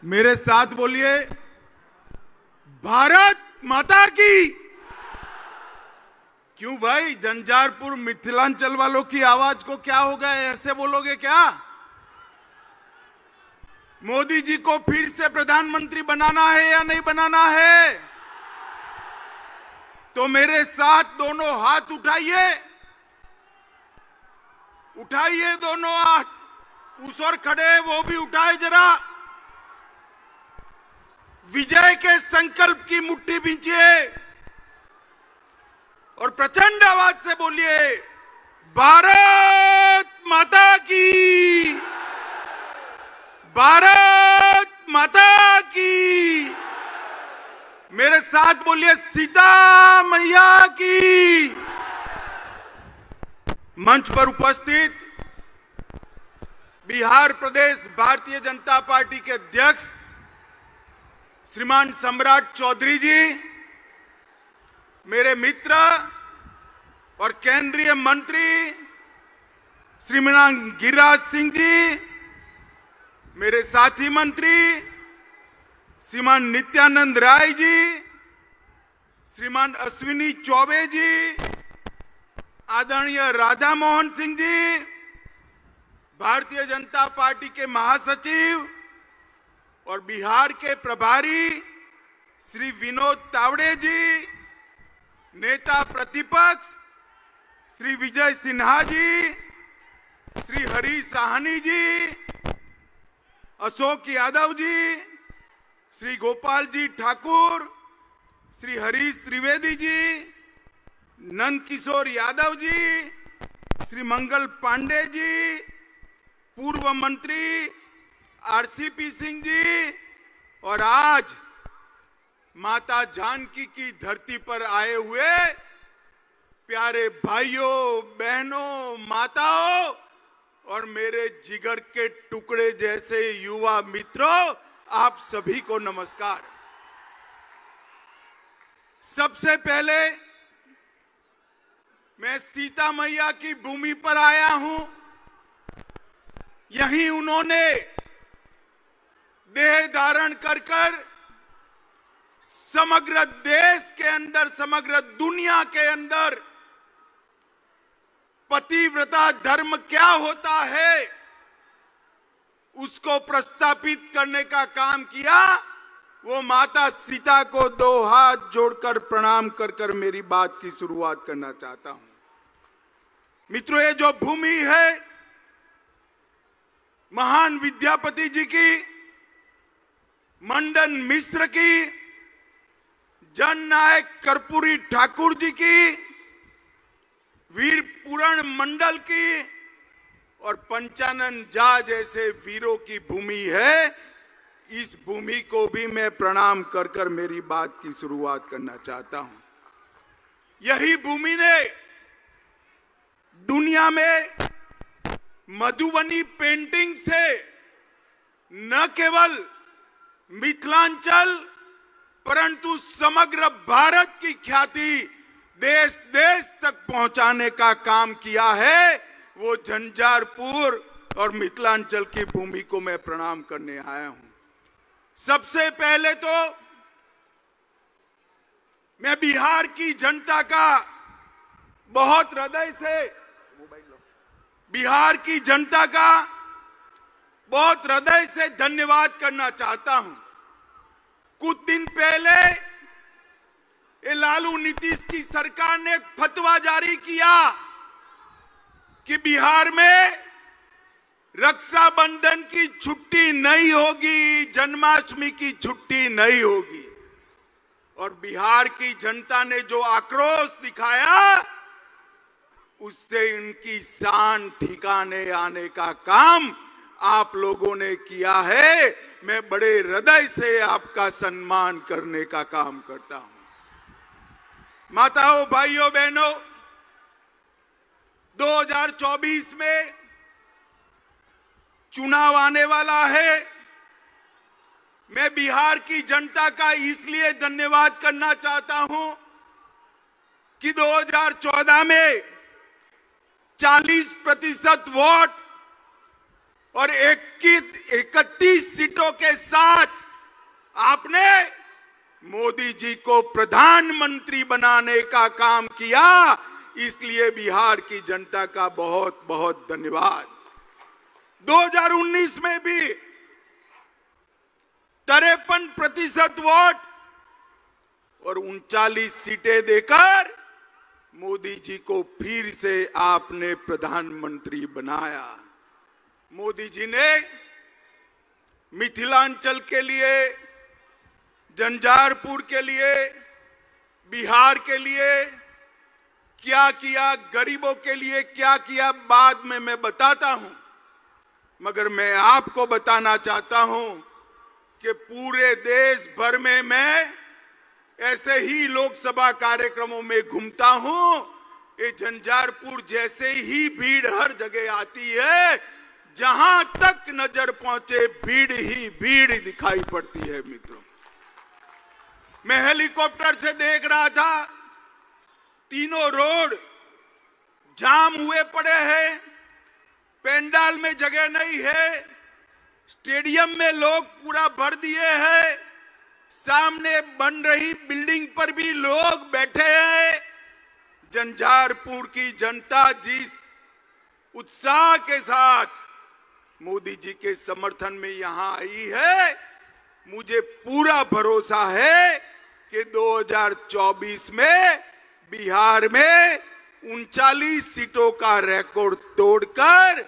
मेरे साथ बोलिए, भारत माता की। क्यों भाई, झंझारपुर मिथिलांचल वालों की आवाज को क्या हो गया, ऐसे बोलोगे क्या? मोदी जी को फिर से प्रधानमंत्री बनाना है या नहीं बनाना है? तो मेरे साथ दोनों हाथ उठाइए, उठाइए दोनों हाथ। उस ओर खड़े वो भी उठाए जरा। विजय के संकल्प की मुट्ठी भींचिए और प्रचंड आवाज से बोलिए, भारत माता की, भारत माता की। मेरे साथ बोलिए, सीता मैया की। मंच पर उपस्थित बिहार प्रदेश भारतीय जनता पार्टी के अध्यक्ष श्रीमान सम्राट चौधरी जी, मेरे मित्र और केंद्रीय मंत्री श्रीमान गिरिराज सिंह जी, मेरे साथी मंत्री श्रीमान नित्यानंद राय जी, श्रीमान अश्विनी चौबे जी, आदरणीय राधा मोहन सिंह जी, भारतीय जनता पार्टी के महासचिव और बिहार के प्रभारी श्री विनोद तावड़े जी, नेता प्रतिपक्ष श्री विजय सिन्हा जी, श्री हरीश साहनी जी, अशोक यादव जी, श्री गोपाल जी ठाकुर, श्री हरीश त्रिवेदी जी, नंद किशोर यादव जी, श्री मंगल पांडे जी, पूर्व मंत्री आरसीपी सिंह जी, और आज माता जानकी की धरती पर आए हुए प्यारे भाइयों बहनों माताओं और मेरे जिगर के टुकड़े जैसे युवा मित्रों, आप सभी को नमस्कार। सबसे पहले मैं सीता मैया की भूमि पर आया हूं। यहीं उन्होंने देह धारण कर समग्र देश के अंदर, समग्र दुनिया के अंदर पतिव्रता धर्म क्या होता है उसको प्रस्थापित करने का काम किया। वो माता सीता को दो हाथ जोड़कर प्रणाम कर मेरी बात की शुरुआत करना चाहता हूं। मित्रों, ये जो भूमि है महान विद्यापति जी की, मंडन मिश्र की, जननायक कर्पूरी ठाकुर जी की, वीर पूरण मंडल की और पंचानन झा जैसे वीरों की भूमि है। इस भूमि को भी मैं प्रणाम कर मेरी बात की शुरुआत करना चाहता हूं। यही भूमि ने दुनिया में मधुबनी पेंटिंग से न केवल मिथिलांचल परंतु समग्र भारत की ख्याति देश देश तक पहुंचाने का काम किया है। वो झंझारपुर और मिथिलांचल की भूमि को मैं प्रणाम करने आया हूं। सबसे पहले तो मैं बिहार की जनता का बहुत हृदय से, बिहार की जनता का बहुत हृदय से धन्यवाद करना चाहता हूं। कुछ दिन पहले ये लालू नीतीश की सरकार ने एक फतवा जारी किया कि बिहार में रक्षाबंधन की छुट्टी नहीं होगी, जन्माष्टमी की छुट्टी नहीं होगी। और बिहार की जनता ने जो आक्रोश दिखाया उससे इनकी शान ठिकाने आने का काम आप लोगों ने किया है। मैं बड़े हृदय से आपका सम्मान करने का काम करता हूं। माताओं, भाइयों, बहनों, 2024 में चुनाव आने वाला है। मैं बिहार की जनता का इसलिए धन्यवाद करना चाहता हूं कि 2014 में 40% वोट और एक 31 सीटों के साथ आपने मोदी जी को प्रधानमंत्री बनाने का काम किया। इसलिए बिहार की जनता का बहुत बहुत धन्यवाद। 2019 में भी 53% वोट और 39 सीटें देकर मोदी जी को फिर से आपने प्रधानमंत्री बनाया। मोदी जी ने मिथिलांचल के लिए, झंझारपुर के लिए, बिहार के लिए क्या किया, गरीबों के लिए क्या किया, बाद में मैं बताता हूं। मगर मैं आपको बताना चाहता हूं कि पूरे देश भर में मैं ऐसे ही लोकसभा कार्यक्रमों में घूमता हूं। ये झंझारपुर जैसे ही भीड़ हर जगह आती है, जहां तक नजर पहुंचे भीड़ ही भीड़ दिखाई पड़ती है। मित्रों, मैं हेलीकॉप्टर से देख रहा था, तीनों रोड जाम हुए पड़े हैं, पंडाल में जगह नहीं है, स्टेडियम में लोग पूरा भर दिए हैं, सामने बन रही बिल्डिंग पर भी लोग बैठे हैं। झंझारपुर की जनता जिस उत्साह के साथ मोदी जी के समर्थन में यहां आई है, मुझे पूरा भरोसा है कि 2024 में बिहार में 39 सीटों का रिकॉर्ड तोड़कर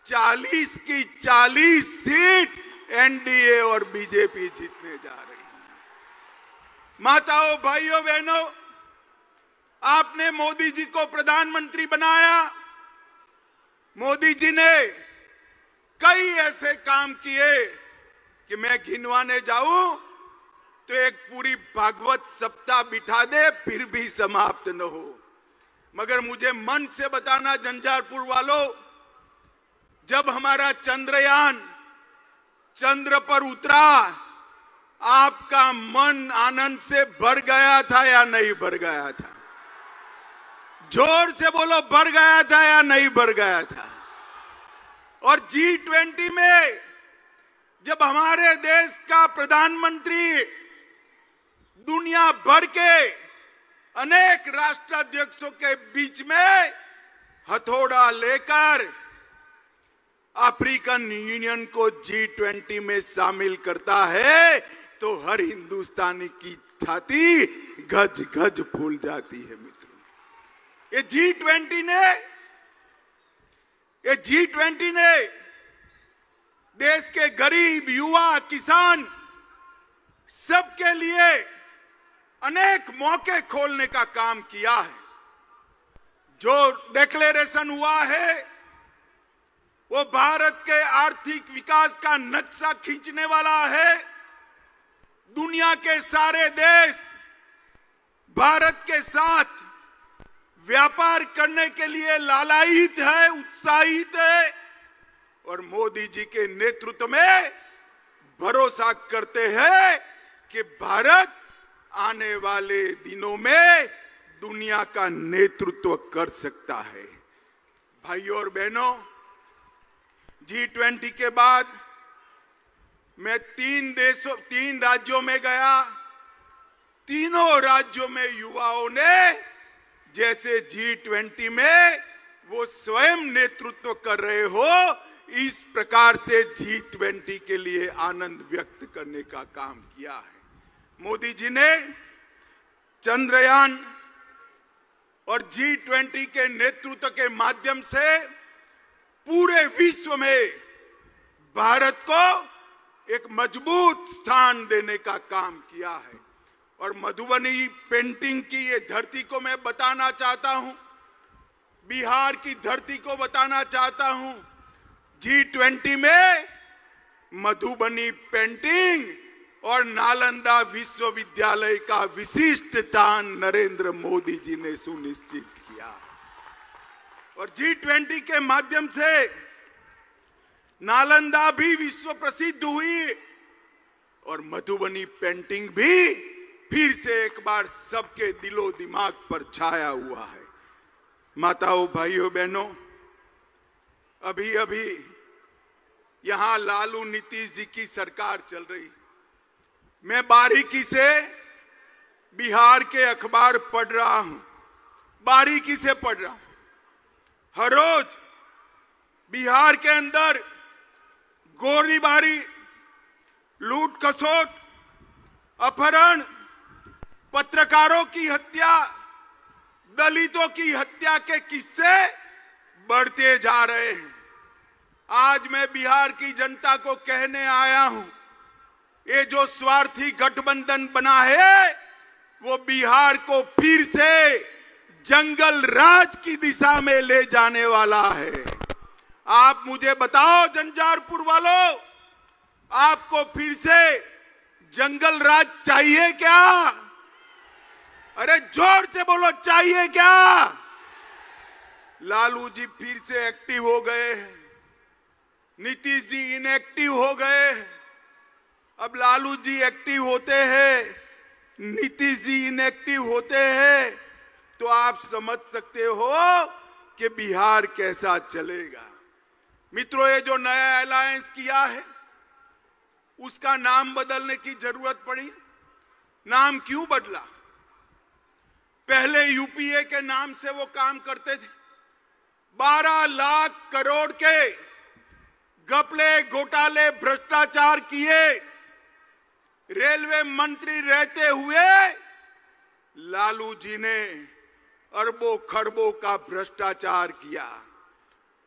40 की 40 सीट एनडीए और बीजेपी जीतने जा रही है। माताओं, भाइयों, बहनों, आपने मोदी जी को प्रधानमंत्री बनाया। मोदी जी ने कई ऐसे काम किए कि मैं गिनवाने जाऊं तो एक पूरी भागवत सप्ताह बिठा दे फिर भी समाप्त न हो। मगर मुझे मन से बताना, झंझारपुर वालों, जब हमारा चंद्रयान चंद्र पर उतरा, आपका मन आनंद से भर गया था या नहीं भर गया था? जोर से बोलो, भर गया था या नहीं भर गया था? और G20 में जब हमारे देश का प्रधानमंत्री दुनिया भर के अनेक राष्ट्राध्यक्षों के बीच में हथौड़ा लेकर अफ्रीकन यूनियन को G20 में शामिल करता है, तो हर हिंदुस्तानी की छाती गज गज फूल जाती है। मित्रों, ये G20 ने देश के गरीब, युवा, किसान सबके लिए अनेक मौके खोलने का काम किया है। जो डिक्लेरेशन हुआ है वो भारत के आर्थिक विकास का नक्शा खींचने वाला है। दुनिया के सारे देश भारत के साथ व्यापार करने के लिए लालायित है, उत्साहित है, और मोदी जी के नेतृत्व में भरोसा करते हैं कि भारत आने वाले दिनों में दुनिया का नेतृत्व कर सकता है। भाइयों और बहनों, G20 के बाद मैं 3 राज्यों में गया। तीनों राज्यों में युवाओं ने जैसे G20 में वो स्वयं नेतृत्व कर रहे हो, इस प्रकार से G20 के लिए आनंद व्यक्त करने का काम किया है। मोदी जी ने चंद्रयान और G20 के नेतृत्व के माध्यम से पूरे विश्व में भारत को एक मजबूत स्थान देने का काम किया है। और मधुबनी पेंटिंग की ये धरती को मैं बताना चाहता हूं, बिहार की धरती को बताना चाहता हूं। G20 में मधुबनी पेंटिंग और नालंदा विश्वविद्यालय का विशिष्ट स्थान नरेंद्र मोदी जी ने सुनिश्चित किया। और G20 के माध्यम से नालंदा भी विश्व प्रसिद्ध हुई और मधुबनी पेंटिंग भी फिर से एक बार सबके दिलो दिमाग पर छाया हुआ है। माताओं, भाइयों, बहनों, अभी अभी यहां लालू नीतीश जी की सरकार चल रही। मैं बारीकी से बिहार के अखबार पढ़ रहा हूं, बारीकी से पढ़ रहा हूं। हर रोज बिहार के अंदर गोलीबारी, लूट खसोट, अपहरण, पत्रकारों की हत्या, दलितों की हत्या के किस्से बढ़ते जा रहे हैं। आज मैं बिहार की जनता को कहने आया हूं, ये जो स्वार्थी गठबंधन बना है वो बिहार को फिर से जंगल राज की दिशा में ले जाने वाला है। आप मुझे बताओ झंझारपुर वालों, आपको फिर से जंगल राज चाहिए क्या? अरे जोर से बोलो, चाहिए क्या? लालू जी फिर से एक्टिव हो गए हैं, नीतीश जी इनएक्टिव हो गए। अब लालू जी एक्टिव होते हैं, नीतीश जी इनएक्टिव होते हैं, तो आप समझ सकते हो कि बिहार कैसा चलेगा। मित्रों, ये जो नया अलायंस किया है उसका नाम बदलने की जरूरत पड़ी। नाम क्यों बदला? पहले यूपीए के नाम से वो काम करते थे। 12 लाख करोड़ के घपले, घोटाले, भ्रष्टाचार किए। रेलवे मंत्री रहते हुए लालू जी ने अरबों खरबों का भ्रष्टाचार किया।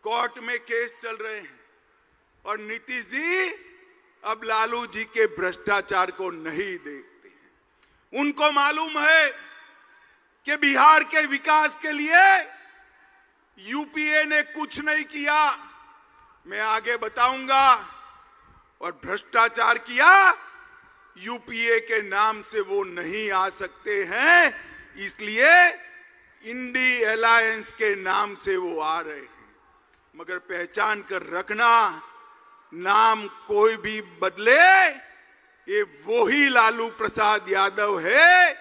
कोर्ट में केस चल रहे हैं और नीतीश जी अब लालू जी के भ्रष्टाचार को नहीं देखते हैं। उनको मालूम है कि बिहार के विकास के लिए यूपीए ने कुछ नहीं किया, मैं आगे बताऊंगा। और भ्रष्टाचार किया, यूपीए के नाम से वो नहीं आ सकते हैं, इसलिए इंडी अलायंस के नाम से वो आ रहे हैं। मगर पहचान कर रखना, नाम कोई भी बदले, ये वही लालू प्रसाद यादव है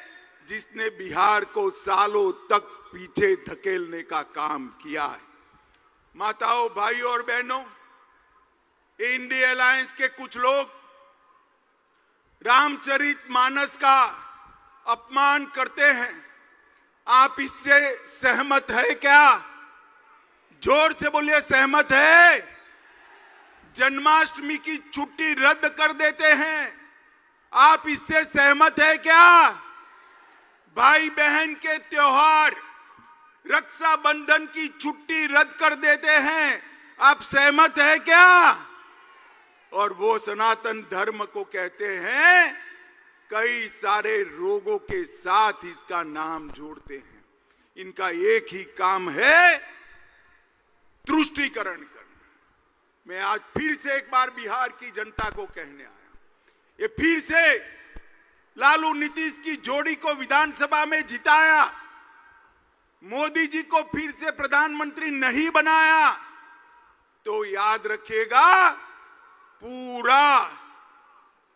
जिसने बिहार को सालों तक पीछे धकेलने का काम किया है। माताओं, भाइयों और बहनों, इंडी अलायंस के कुछ लोग रामचरितमानस का अपमान करते हैं। आप इससे सहमत है क्या? जोर से बोलिए, सहमत है? जन्माष्टमी की छुट्टी रद्द कर देते हैं, आप इससे सहमत है क्या? भाई बहन के त्योहार, रक्षाबंधन की छुट्टी रद्द कर देते हैं, आप सहमत है क्या? और वो सनातन धर्म को कहते हैं, कई सारे रोगों के साथ इसका नाम जोड़ते हैं। इनका एक ही काम है, तुष्टीकरण करना। मैं आज फिर से एक बार बिहार की जनता को कहने आया, ये फिर से लालू नीतीश की जोड़ी को विधानसभा में जिताया, मोदी जी को फिर से प्रधानमंत्री नहीं बनाया, तो याद रखिएगा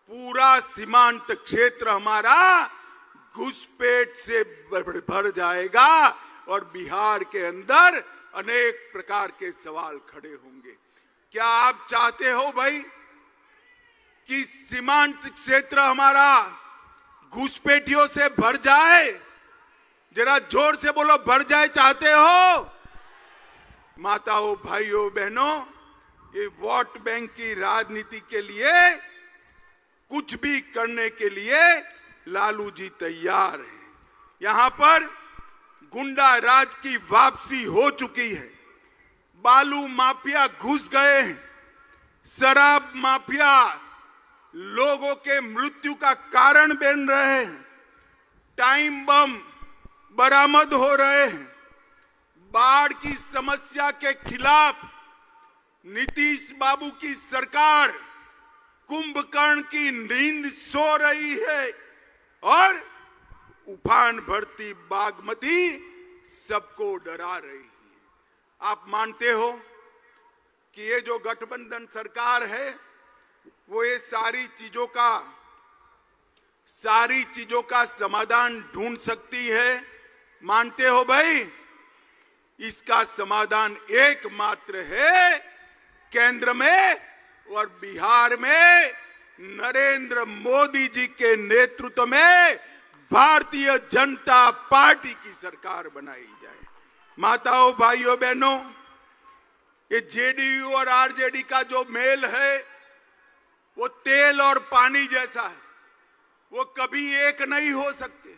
पूरा सीमांत क्षेत्र हमारा घुसपैठ से भर जाएगा और बिहार के अंदर अनेक प्रकार के सवाल खड़े होंगे। क्या आप चाहते हो भाई कि सीमांत क्षेत्र हमारा घुसपैठियों से भर जाए? जरा जोर से बोलो, भर जाए चाहते हो? माताओं, भाइयों, बहनों, ये वोट बैंक की राजनीति के लिए कुछ भी करने के लिए लालू जी तैयार हैं। यहां पर गुंडा राज की वापसी हो चुकी है, बालू माफिया घुस गए हैं, शराब माफिया लोगों के मृत्यु का कारण बन रहे हैं, टाइम बम बरामद हो रहे हैं। बाढ़ की समस्या के खिलाफ नीतीश बाबू की सरकार कुंभकर्ण की नींद सो रही है और उफान भरती बागमती सबको डरा रही है। आप मानते हो कि ये जो गठबंधन सरकार है वो ये सारी चीजों का समाधान ढूंढ सकती है? मानते हो भाई? इसका समाधान एकमात्र है, केंद्र में और बिहार में नरेंद्र मोदी जी के नेतृत्व में भारतीय जनता पार्टी की सरकार बनाई जाए। माताओं, भाइयों, बहनों, ये जेडीयू और आरजेडी का जो मेल है वो तेल और पानी जैसा है, वो कभी एक नहीं हो सकते।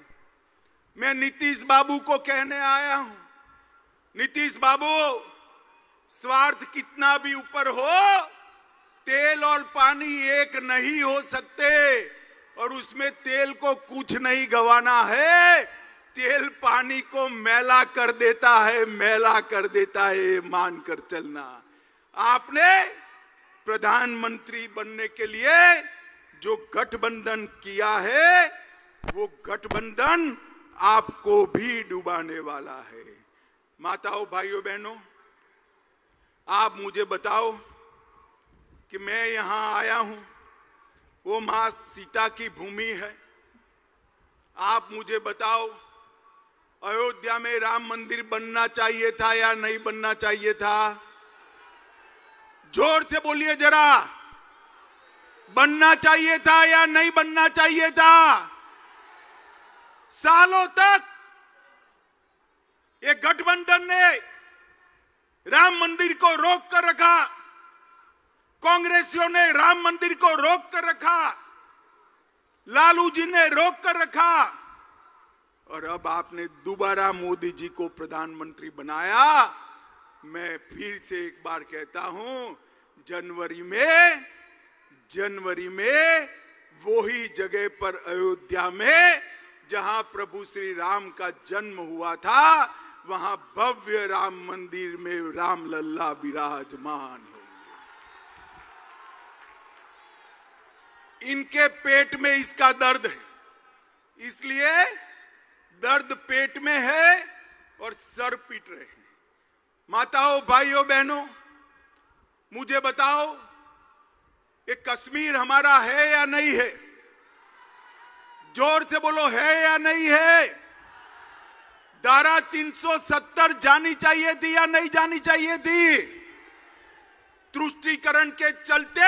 मैं नीतीश बाबू को कहने आया हूं, नीतीश बाबू, स्वार्थ कितना भी ऊपर हो, तेल और पानी एक नहीं हो सकते, और उसमें तेल को कुछ नहीं गंवाना है, तेल पानी को मैला कर देता है, मैला कर देता है, मानकर चलना। आपने प्रधानमंत्री बनने के लिए जो गठबंधन किया है, वो गठबंधन आपको भी डुबाने वाला है। माताओं, भाइयों, बहनों, आप मुझे बताओ कि मैं यहां आया हूं, वो मां सीता की भूमि है। आप मुझे बताओ, अयोध्या में राम मंदिर बनना चाहिए था या नहीं बनना चाहिए था? जोर से बोलिए जरा, बनना चाहिए था या नहीं बनना चाहिए था? सालों तक ये गठबंधन ने राम मंदिर को रोक कर रखा, कांग्रेसियों ने राम मंदिर को रोक कर रखा, लालू जी ने रोक कर रखा, और अब आपने दोबारा मोदी जी को प्रधानमंत्री बनाया। मैं फिर से एक बार कहता हूं, जनवरी में वही जगह पर अयोध्या में जहां प्रभु श्री राम का जन्म हुआ था, वहां भव्य राम मंदिर में राम लल्ला विराजमान होंगे। इनके पेट में इसका दर्द है, इसलिए दर्द पेट में है और सर पीट रहे हैं। माताओं, भाइयों, बहनों, मुझे बताओ, ये कश्मीर हमारा है या नहीं है? जोर से बोलो, है या नहीं है? धारा 370 जानी चाहिए थी या नहीं जानी चाहिए थी? तुष्टीकरण के चलते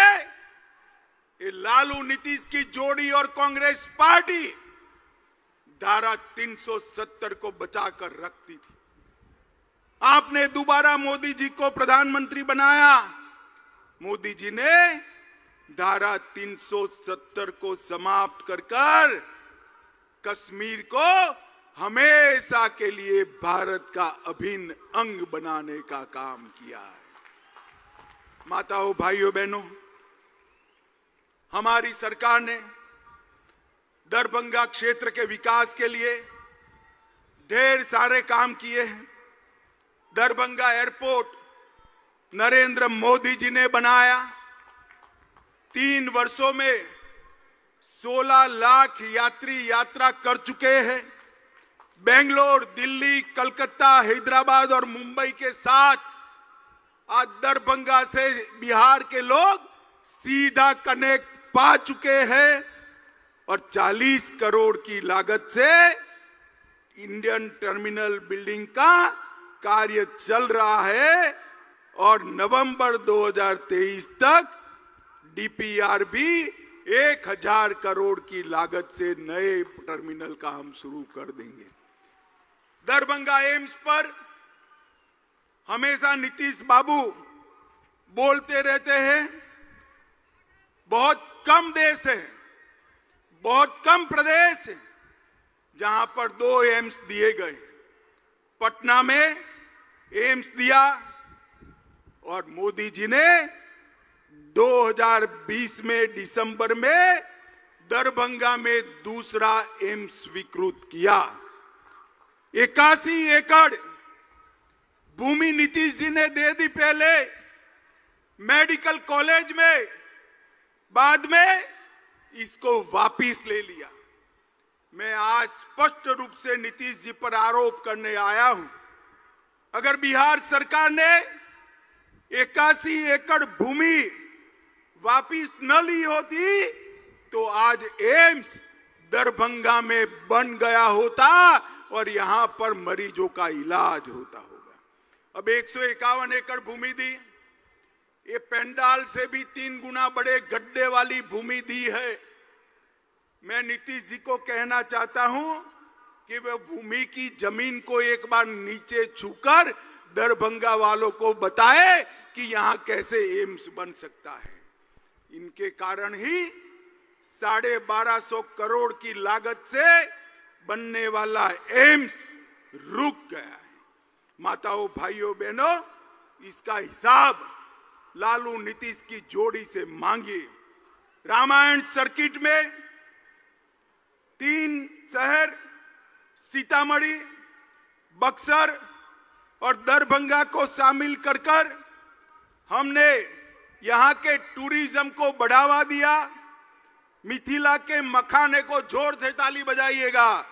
ये लालू नीतीश की जोड़ी और कांग्रेस पार्टी धारा 370 को बचाकर रखती थी। आपने दोबारा मोदी जी को प्रधानमंत्री बनाया। मोदी जी ने धारा 370 को समाप्त कर कश्मीर को हमेशा के लिए भारत का अभिन्न अंग बनाने का काम किया है। माताओं, भाइयों, बहनों, हमारी सरकार ने दरभंगा क्षेत्र के विकास के लिए ढेर सारे काम किए हैं। दरभंगा एयरपोर्ट नरेंद्र मोदी जी ने बनाया। 3 वर्षों में 16 लाख यात्री यात्रा कर चुके हैं। बेंगलोर, दिल्ली, कलकत्ता, हैदराबाद और मुंबई के साथ आज दरभंगा से बिहार के लोग सीधा कनेक्ट पा चुके हैं, और 40 करोड़ की लागत से इंडियन टर्मिनल बिल्डिंग का कार्य चल रहा है, और नवंबर 2023 तक डीपीआर भी 1000 करोड़ की लागत से नए टर्मिनल का हम शुरू कर देंगे। दरभंगा एम्स पर हमेशा नीतीश बाबू बोलते रहते हैं, बहुत कम देश है, बहुत कम प्रदेश है जहां पर 2 एम्स दिए गए। पटना में एम्स दिया, और मोदी जी ने 2020 में दिसंबर में दरभंगा में दूसरा एम्स स्वीकृत किया। 81 एकड़ भूमि नीतीश जी ने दे दी पहले मेडिकल कॉलेज में, बाद में इसको वापिस ले लिया। मैं आज स्पष्ट रूप से नीतीश जी पर आरोप करने आया हूं, अगर बिहार सरकार ने 81 एकड़ भूमि वापिस न ली होती तो आज एम्स दरभंगा में बन गया होता और यहां पर मरीजों का इलाज होता होगा। अब 151 एकड़ भूमि दी, ये पेंडाल से भी 3 गुना बड़े गड्ढे वाली भूमि दी है। मैं नीतीश जी को कहना चाहता हूं कि वे भूमि की जमीन को एक बार नीचे छूकर दरभंगा वालों को बताए कि यहां कैसे एम्स बन सकता है। इनके कारण ही 1250 करोड़ की लागत से बनने वाला एम्स रुक गया है। माताओं, भाइयों, बहनों, इसका हिसाब लालू नीतीश की जोड़ी से मांगिए। रामायण सर्किट में 3 शहर सीतामढ़ी, बक्सर और दरभंगा को शामिल कर हमने यहां के टूरिज्म को बढ़ावा दिया। मिथिला के मखाने को, जोर से ताली बजाइएगा,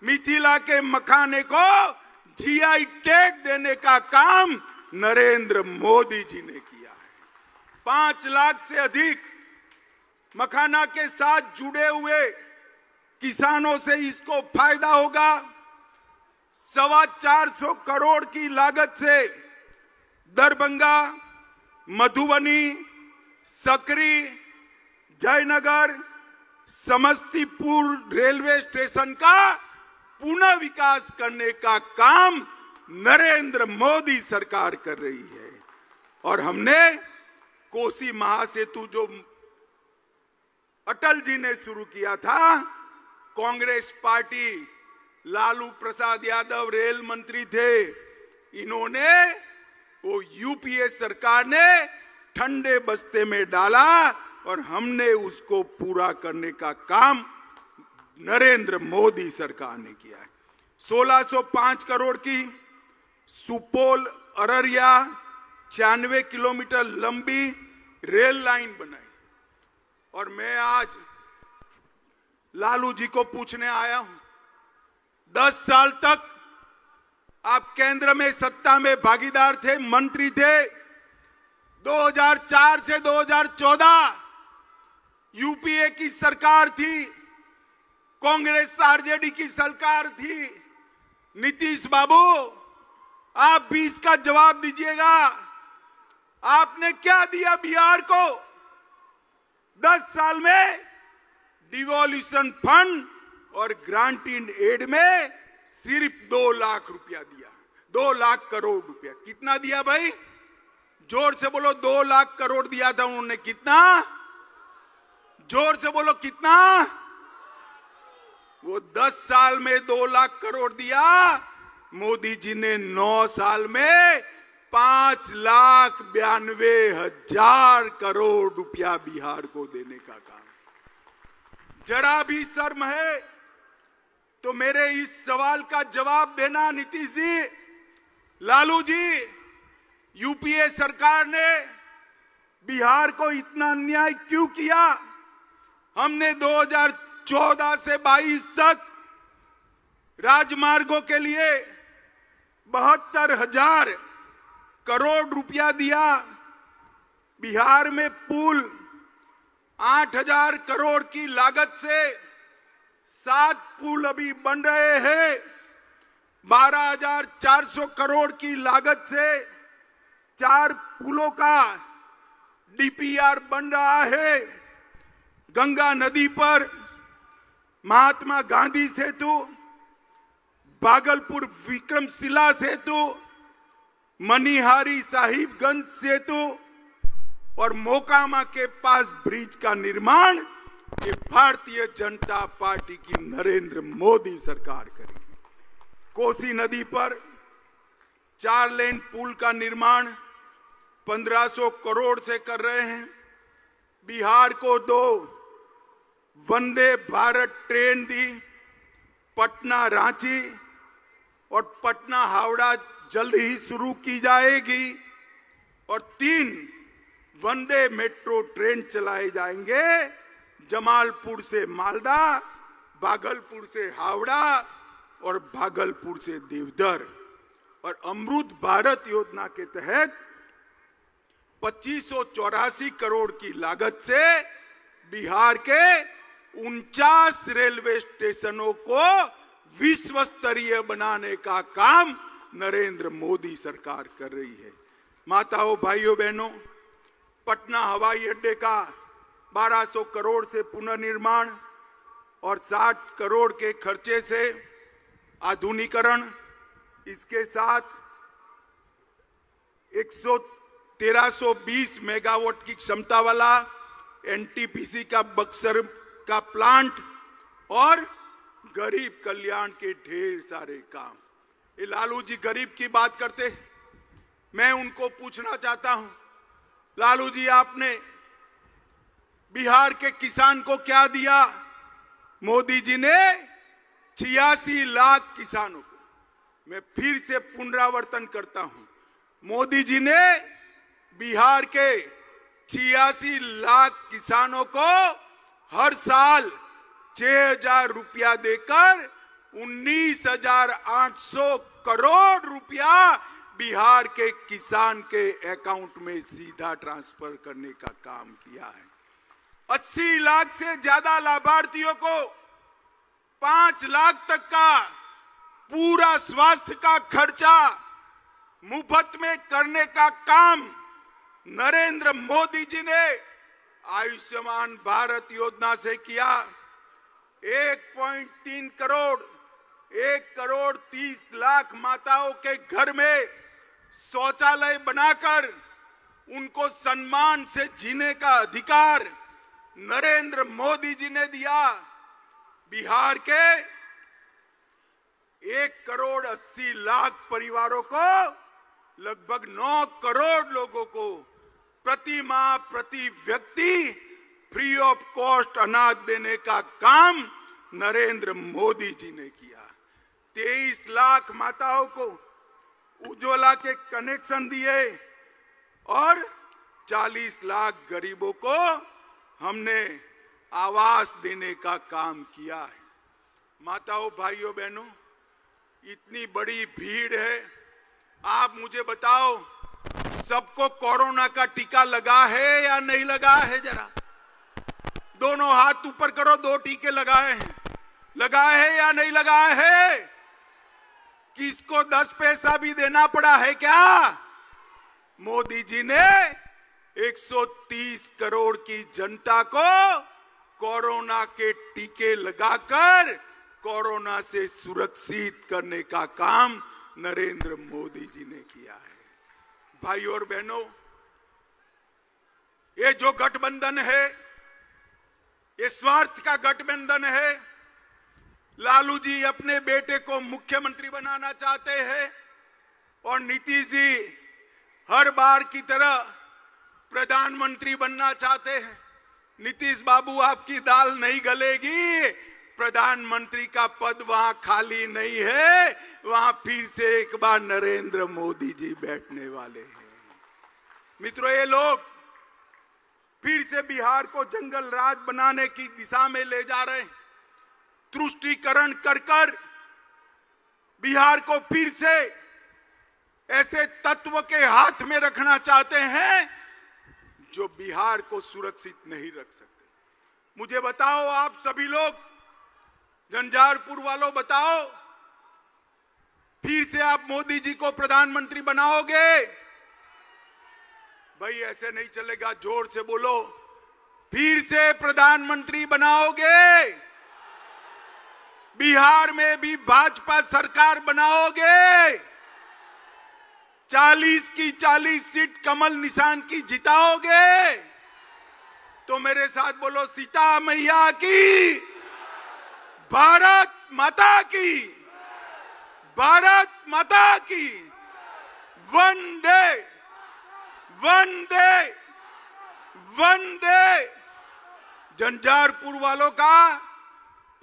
मिथिला के मखाने को जीआई टैग देने का काम नरेंद्र मोदी जी ने किया है। 5 लाख से अधिक मखाना के साथ जुड़े हुए किसानों से इसको फायदा होगा। 425 करोड़ की लागत से दरभंगा, मधुबनी, सकरी, जयनगर, समस्तीपुर रेलवे स्टेशन का पुनः विकास करने का काम नरेंद्र मोदी सरकार कर रही है। और हमने कोसी महासेतु जो अटल जी ने शुरू किया था, कांग्रेस पार्टी, लालू प्रसाद यादव रेल मंत्री थे, इन्होंने वो यूपीए सरकार ने ठंडे बस्ते में डाला और हमने उसको पूरा करने का काम नरेंद्र मोदी सरकार ने किया है। 1605 करोड़ की सुपौल अररिया 96 किलोमीटर लंबी रेल लाइन बनाई। और मैं आज लालू जी को पूछने आया हूं, 10 साल तक आप केंद्र में सत्ता में भागीदार थे, मंत्री थे। 2004 से 2014 यूपीए की सरकार थी, कांग्रेस आरजेडी की सरकार थी। नीतीश बाबू, आप भी इसका जवाब दीजिएगा, आपने क्या दिया बिहार को? 10 साल में डिवोल्यूशन फंड और ग्रांटेड एड में सिर्फ 2 लाख रुपया दिया, 2 लाख करोड़ रुपया। कितना दिया भाई? जोर से बोलो। 2 लाख करोड़ दिया था उन्होंने। कितना? जोर से बोलो, कितना? वो 10 साल में 2 लाख करोड़ दिया। मोदी जी ने 9 साल में 5,92,000 करोड़ रुपया बिहार को देने का काम। जरा भी शर्म है तो मेरे इस सवाल का जवाब देना नीतीश जी। लालू जी, यूपीए सरकार ने बिहार को इतना अन्याय क्यों किया? हमने 2014 से 22 तक राजमार्गों के लिए 72,000 करोड़ रुपया दिया। बिहार में पुल 8,000 करोड़ की लागत से 7 पुल अभी बन रहे हैं। 12,400 करोड़ की लागत से 4 पुलों का डीपीआर बन रहा है। गंगा नदी पर महात्मा गांधी सेतु, भागलपुर विक्रमशिला सेतु, मनिहारी साहिबगंज सेतु और मोकामा के पास ब्रिज का निर्माण ये भारतीय जनता पार्टी की नरेंद्र मोदी सरकार करेगी। कोसी नदी पर 4 लेन पुल का निर्माण 1500 करोड़ से कर रहे हैं। बिहार को 2 वंदे भारत ट्रेन दी, पटना रांची और पटना हावड़ा जल्द ही शुरू की जाएगी और 3 वंदे मेट्रो ट्रेन चलाए जाएंगे, जमालपुर से मालदा, भागलपुर से हावड़ा और भागलपुर से देवधर। और अमृत भारत योजना के तहत 2584 करोड़ की लागत से बिहार के 49 रेलवे स्टेशनों को विश्व स्तरीय बनाने का काम नरेंद्र मोदी सरकार कर रही है। माताओं, भाइयों, बहनों, पटना हवाई अड्डे का 1200 करोड़ से पुनर्निर्माण और 60 करोड़ के खर्चे से आधुनिकीकरण, इसके साथ 1320 मेगावाट की क्षमता वाला एनटीपीसी का बक्सर का प्लांट और गरीब कल्याण के ढेर सारे काम। ये लालू जी गरीब की बात करते, मैं उनको पूछना चाहता हूं, लालू जी आपने बिहार के किसान को क्या दिया? मोदी जी ने 86 लाख किसानों को, मैं फिर से पुनरावर्तन करता हूं, मोदी जी ने बिहार के 86 लाख किसानों को हर साल 6,000 रुपया देकर 19,800 करोड़ रुपया बिहार के किसान के अकाउंट में सीधा ट्रांसफर करने का काम किया है। 80 लाख से ज्यादा लाभार्थियों को 5 लाख तक का पूरा स्वास्थ्य का खर्चा मुफ्त में करने का काम नरेंद्र मोदी जी ने आयुष्मान भारत योजना से किया। 1.3 करोड़ 1,30 लाख माताओं के घर में शौचालय बनाकर उनको सम्मान से जीने का अधिकार नरेंद्र मोदी जी ने दिया। बिहार के 1,80 लाख परिवारों को लगभग 9 करोड़ लोगों को प्रति माह प्रति व्यक्ति फ्री ऑफ कॉस्ट अनाज देने का काम नरेंद्र मोदी जी ने किया। 23 लाख माताओं को उज्ज्वला के कनेक्शन दिए और 40 लाख गरीबों को हमने आवास देने का काम किया है। माताओं, भाइयों, बहनों, इतनी बड़ी भीड़ है, आप मुझे बताओ सबको कोरोना का टीका लगा है या नहीं लगा है? जरा दोनों हाथ ऊपर करो, 2 टीके लगाए हैं, लगाए हैं या नहीं लगाए हैं? किसको 10 पैसा भी देना पड़ा है क्या? मोदी जी ने 130 करोड़ की जनता को कोरोना के टीके लगाकर कोरोना से सुरक्षित करने का काम नरेंद्र मोदी जी ने किया है। भाइयों और बहनों, ये जो गठबंधन है, ये स्वार्थ का गठबंधन है। लालू जी अपने बेटे को मुख्यमंत्री बनाना चाहते हैं और नीतीश जी हर बार की तरह प्रधानमंत्री बनना चाहते हैं। नीतीश बाबू, आपकी दाल नहीं गलेगी, प्रधानमंत्री का पद वहां खाली नहीं है, वहां फिर से एक बार नरेंद्र मोदी जी बैठने वाले हैं। मित्रों, ये लोग फिर से बिहार को जंगल राज बनाने की दिशा में ले जा रहे हैं। तुष्टीकरण कर कर बिहार को फिर से ऐसे तत्व के हाथ में रखना चाहते हैं जो बिहार को सुरक्षित नहीं रख सकते। मुझे बताओ, आप सभी लोग, झंझारपुर वालों, बताओ, फिर से आप मोदी जी को प्रधानमंत्री बनाओगे? भाई ऐसे नहीं चलेगा, जोर से बोलो, फिर से प्रधानमंत्री बनाओगे? बिहार में भी भाजपा सरकार बनाओगे? 40 की 40 सीट कमल निशान की जिताओगे? तो मेरे साथ बोलो, सीता मैया की, भारत माता की, भारत माता की, वंदे वंदे वंदे। झंझारपुर वालों का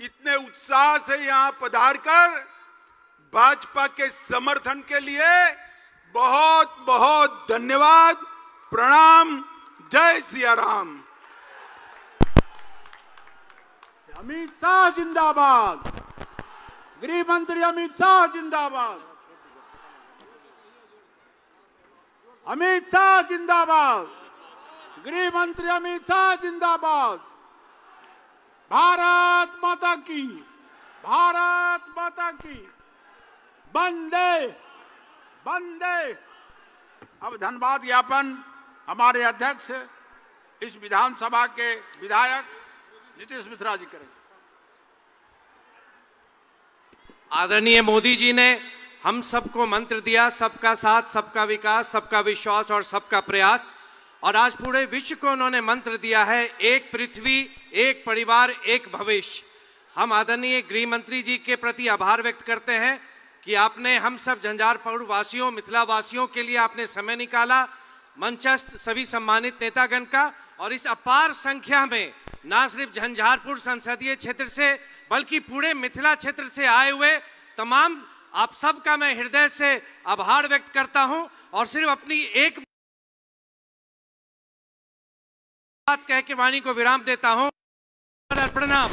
इतने उत्साह से यहां पधार कर भाजपा के समर्थन के लिए बहुत बहुत धन्यवाद, प्रणाम, जय सिया राम। अमित शाह जिंदाबाद, गृह मंत्री अमित शाह जिंदाबाद, अमित शाह जिंदाबाद, गृह मंत्री अमित शाह जिंदाबाद। भारत माता की, भारत माता की, वंदे वंदे। अब धन्यवाद ज्ञापन हमारे अध्यक्ष इस विधानसभा के विधायक नीतीश मिश्रा जी करेंगे। आदरणीय मोदी जी ने हम सबको मंत्र दिया, सबका साथ, सबका विकास, सबका विश्वास और सबका प्रयास, और आज पूरे विश्व को उन्होंने मंत्र दिया है एक पृथ्वी, एक परिवार, एक भविष्य। हम आदरणीय गृह मंत्री जी के प्रति आभार व्यक्त करते हैं कि आपने हम सब झंझारपुर वासियों, मिथिला वासियों के लिए आपने समय निकाला, मंचस्थ सभी सम्मानित नेतागण का, और इस अपार संख्या में न सिर्फ झंझारपुर संसदीय क्षेत्र से बल्कि पूरे मिथिला क्षेत्र से आए हुए तमाम आप सब का मैं हृदय से आभार व्यक्त करता हूं, और सिर्फ अपनी एक बात कह के वाणी को विराम देता हूं। प्रणाम।